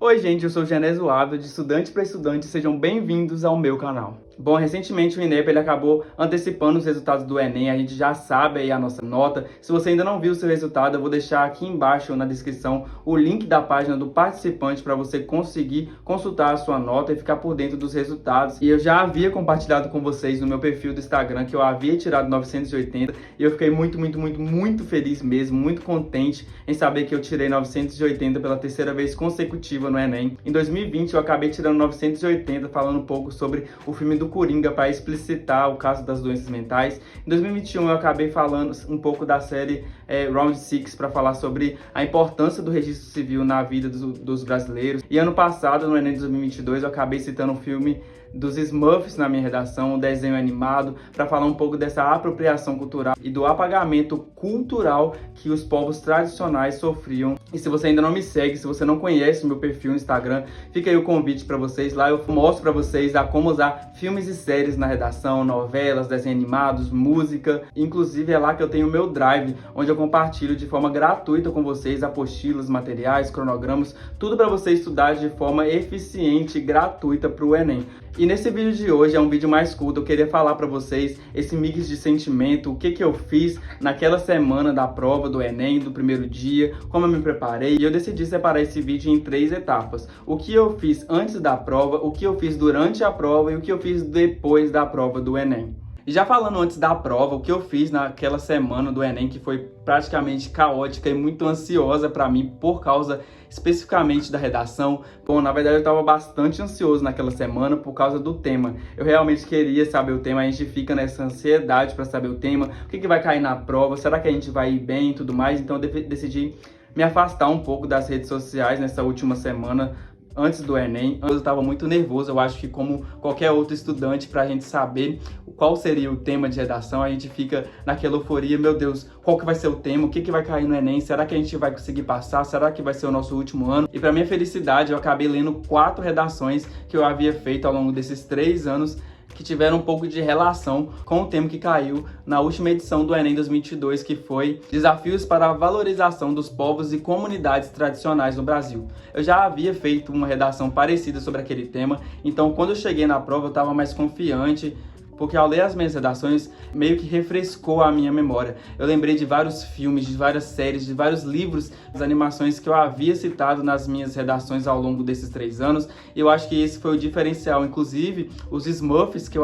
Oi gente, eu sou o Genésio Ávila, de Estudante para Estudante, sejam bem-vindos ao meu canal. Bom, recentemente o INEP ele acabou antecipando os resultados do Enem, a gente já sabe aí a nossa nota. Se você ainda não viu o seu resultado, eu vou deixar aqui embaixo na descrição o link da página do participante para você conseguir consultar a sua nota e ficar por dentro dos resultados. E eu já havia compartilhado com vocês no meu perfil do Instagram que eu havia tirado 980 e eu fiquei muito feliz mesmo, muito contente em saber que eu tirei 980 pela terceira vez consecutiva no Enem. Em 2020 eu acabei tirando 980 falando um pouco sobre o filme do Coringa para explicitar o caso das doenças mentais. Em 2021 eu acabei falando um pouco da série Round 6 para falar sobre a importância do registro civil na vida dos brasileiros. E ano passado, no Enem de 2022, eu acabei citando um filme dos Smurfs na minha redação, um desenho animado, para falar um pouco dessa apropriação cultural e do apagamento cultural que os povos tradicionais sofriam. E se você ainda não me segue, se você não conhece meu perfil no Instagram, fica aí o convite para vocês. Lá eu mostro para vocês como usar filmes e séries na redação, novelas, desenhos animados, música. Inclusive é lá que eu tenho o meu Drive, onde eu compartilho de forma gratuita com vocês apostilas, materiais, cronogramas, tudo para você estudar de forma eficiente e gratuita para o Enem. E nesse vídeo de hoje é um vídeo mais curto, eu queria falar para vocês esse mix de sentimento, o que eu fiz naquela semana da prova do Enem, do primeiro dia, como eu me preparei. E eu decidi separar esse vídeo em 3 etapas. O que eu fiz antes da prova, o que eu fiz durante a prova e o que eu fiz depois da prova do Enem. E já falando antes da prova, o que eu fiz naquela semana do Enem, que foi praticamente caótica e muito ansiosa para mim por causa especificamente da redação. Bom, na verdade eu estava bastante ansioso naquela semana por causa do tema. Eu realmente queria saber o tema, a gente fica nessa ansiedade para saber o tema, o que vai cair na prova, será que a gente vai ir bem e tudo mais. Então eu decidi me afastar um pouco das redes sociais nessa última semana, antes do Enem. Eu estava muito nervoso, eu acho que como qualquer outro estudante, para a gente saber qual seria o tema de redação, a gente fica naquela euforia, meu Deus, qual que vai ser o tema, o que vai cair no Enem, será que a gente vai conseguir passar, será que vai ser o nosso último ano? E para minha felicidade, eu acabei lendo 4 redações que eu havia feito ao longo desses 3 anos, que tiveram um pouco de relação com o tema que caiu na última edição do Enem 2022, que foi Desafios para a Valorização dos Povos e Comunidades Tradicionais no Brasil. Eu já havia feito uma redação parecida sobre aquele tema, então quando eu cheguei na prova eu estava mais confiante, porque ao ler as minhas redações, meio que refrescou a minha memória. Eu lembrei de vários filmes, de várias séries, de vários livros, das animações que eu havia citado nas minhas redações ao longo desses 3 anos, e eu acho que esse foi o diferencial. Inclusive, os Smurfs que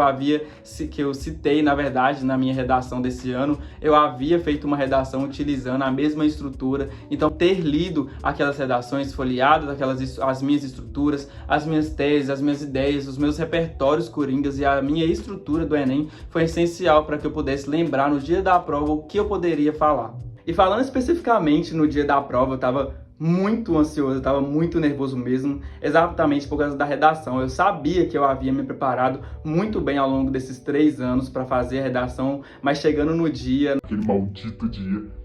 eu citei, na verdade, na minha redação desse ano, eu havia feito uma redação utilizando a mesma estrutura. Então, ter lido aquelas redações, folheado as minhas estruturas, as minhas teses, as minhas ideias, os meus repertórios coringas e a minha estrutura do Enem foi essencial para que eu pudesse lembrar no dia da prova o que eu poderia falar. E falando especificamente no dia da prova, eu estava muito ansioso, eu estava muito nervoso mesmo, exatamente por causa da redação. Eu sabia que eu havia me preparado muito bem ao longo desses 3 anos para fazer a redação, mas chegando no dia, aquele maldito dia,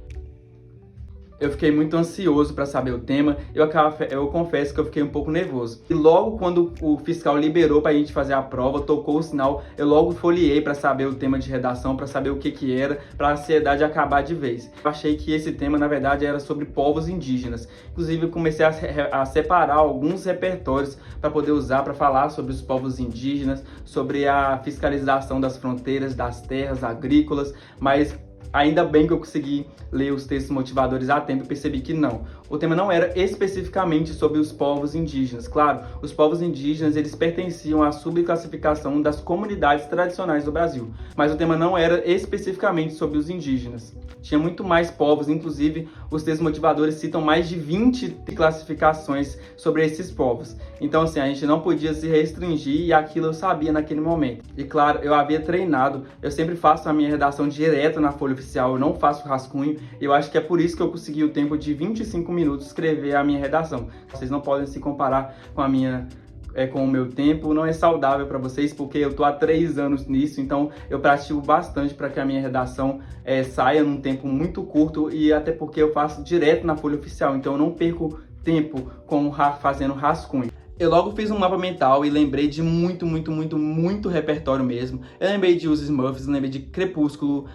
eu fiquei muito ansioso para saber o tema. Eu confesso que eu fiquei um pouco nervoso. E logo quando o fiscal liberou para a gente fazer a prova, tocou o sinal, eu logo folheei para saber o tema de redação, para saber o que era, para a ansiedade acabar de vez. Eu achei que esse tema, na verdade, era sobre povos indígenas. Inclusive, eu comecei a separar alguns repertórios para poder usar para falar sobre os povos indígenas, sobre a fiscalização das fronteiras, das terras agrícolas, mas ainda bem que eu consegui ler os textos motivadores a tempo e percebi que não. O tema não era especificamente sobre os povos indígenas. Claro, os povos indígenas eles pertenciam à subclassificação das comunidades tradicionais do Brasil, mas o tema não era especificamente sobre os indígenas. Tinha muito mais povos, inclusive os textos motivadores citam mais de 20 classificações sobre esses povos. Então assim, a gente não podia se restringir e aquilo eu sabia naquele momento. E claro, eu havia treinado, eu sempre faço a minha redação direta na folha oficial, eu não faço rascunho, e eu acho que é por isso que eu consegui o tempo de 25 minutos escrever a minha redação. Vocês não podem se comparar com o meu tempo, não é saudável para vocês, porque eu tô há 3 anos nisso, então eu pratico bastante para que a minha redação saia num tempo muito curto, e até porque eu faço direto na folha oficial, então eu não perco tempo fazendo rascunho. Eu logo fiz um mapa mental e lembrei de muito repertório mesmo. Eu lembrei de Os Smurfs, eu lembrei de Crepúsculo,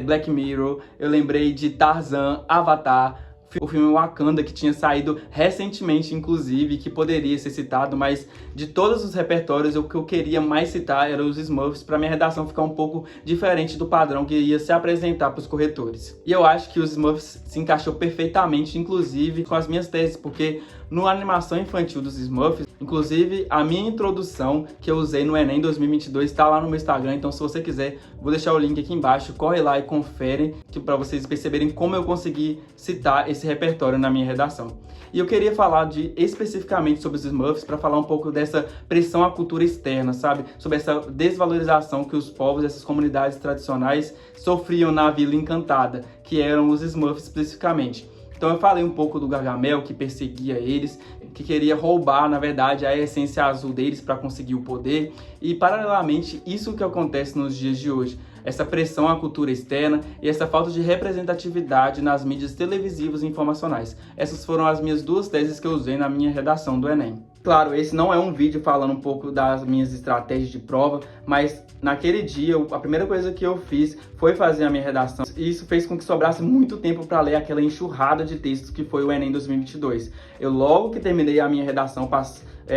Black Mirror, eu lembrei de Tarzan, Avatar, o filme Wakanda, que tinha saído recentemente, inclusive, que poderia ser citado, mas de todos os repertórios, o que eu queria mais citar eram os Smurfs, para minha redação ficar um pouco diferente do padrão que ia se apresentar para os corretores. E eu acho que os Smurfs se encaixou perfeitamente, inclusive, com as minhas teses, porque na animação infantil dos Smurfs, inclusive, a minha introdução que eu usei no Enem 2022 está lá no meu Instagram, então se você quiser, vou deixar o link aqui embaixo, corre lá e confere, para vocês perceberem como eu consegui citar esse repertório na minha redação. E eu queria falar especificamente sobre os Smurfs para falar um pouco dessa pressão à cultura externa, sabe? Sobre essa desvalorização que os povos, essas comunidades tradicionais sofriam na Vila Encantada, que eram os Smurfs especificamente. Então eu falei um pouco do Gargamel, que perseguia eles, que queria roubar, na verdade, a essência azul deles para conseguir o poder. E, paralelamente, isso que acontece nos dias de hoje. Essa pressão à cultura externa e essa falta de representatividade nas mídias televisivas e informacionais. Essas foram as minhas duas teses que eu usei na minha redação do Enem. Claro, esse não é um vídeo falando um pouco das minhas estratégias de prova, mas naquele dia, a primeira coisa que eu fiz foi fazer a minha redação. E isso fez com que sobrasse muito tempo para ler aquela enxurrada de textos que foi o Enem 2022. Eu logo que terminei a minha redação,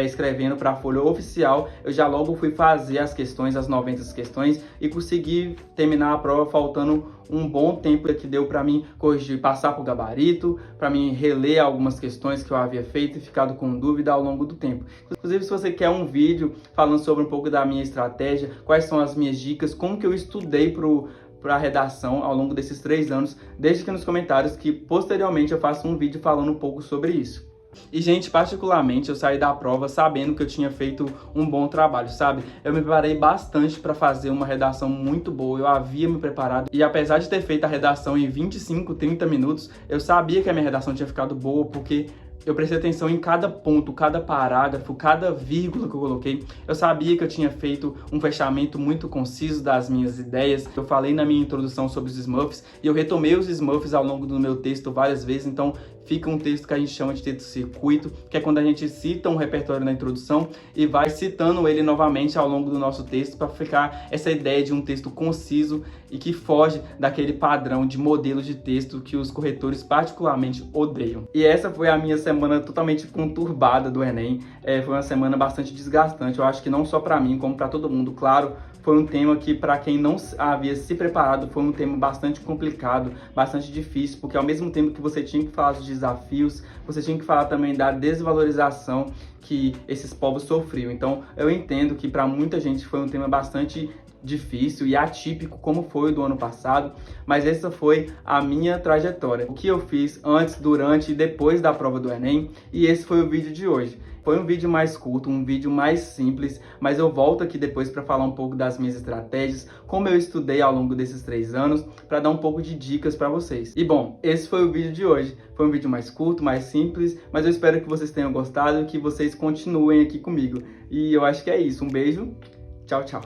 escrevendo para a folha oficial, eu já logo fui fazer as questões, as 90 questões, e consegui terminar a prova faltando um bom tempo que deu para mim corrigir, passar por gabarito, para mim reler algumas questões que eu havia feito e ficado com dúvida ao longo do tempo. Inclusive, se você quer um vídeo falando sobre um pouco da minha estratégia, quais são as minhas dicas, como que eu estudei para a redação ao longo desses 3 anos, deixe aqui nos comentários que posteriormente eu faço um vídeo falando um pouco sobre isso. E, gente, particularmente, eu saí da prova sabendo que eu tinha feito um bom trabalho, sabe? Eu me preparei bastante para fazer uma redação muito boa, eu havia me preparado. E apesar de ter feito a redação em 25, 30 minutos, eu sabia que a minha redação tinha ficado boa, porque eu prestei atenção em cada ponto, cada parágrafo, cada vírgula que eu coloquei. Eu sabia que eu tinha feito um fechamento muito conciso das minhas ideias. Eu falei na minha introdução sobre os Smurfs e eu retomei os Smurfs ao longo do meu texto várias vezes. Então fica um texto que a gente chama de texto circuito, que é quando a gente cita um repertório na introdução e vai citando ele novamente ao longo do nosso texto para ficar essa ideia de um texto conciso e que foge daquele padrão de modelo de texto que os corretores particularmente odeiam. E essa foi a minha semana totalmente conturbada do Enem. Foi uma semana bastante desgastante, eu acho que não só para mim, como para todo mundo. Claro, foi um tema que, para quem não havia se preparado, foi um tema bastante complicado, bastante difícil, porque ao mesmo tempo que você tinha que falar dos desafios, você tinha que falar também da desvalorização que esses povos sofriam. Então, eu entendo que para muita gente foi um tema bastante difícil e atípico, como foi o do ano passado, mas essa foi a minha trajetória. O que eu fiz antes, durante e depois da prova do Enem, e esse foi o vídeo de hoje. Foi um vídeo mais curto, um vídeo mais simples, mas eu volto aqui depois para falar um pouco das minhas estratégias, como eu estudei ao longo desses 3 anos, para dar um pouco de dicas para vocês. E bom, esse foi o vídeo de hoje. Foi um vídeo mais curto, mais simples, mas eu espero que vocês tenham gostado e que vocês continuem aqui comigo. E eu acho que é isso. Um beijo, tchau, tchau.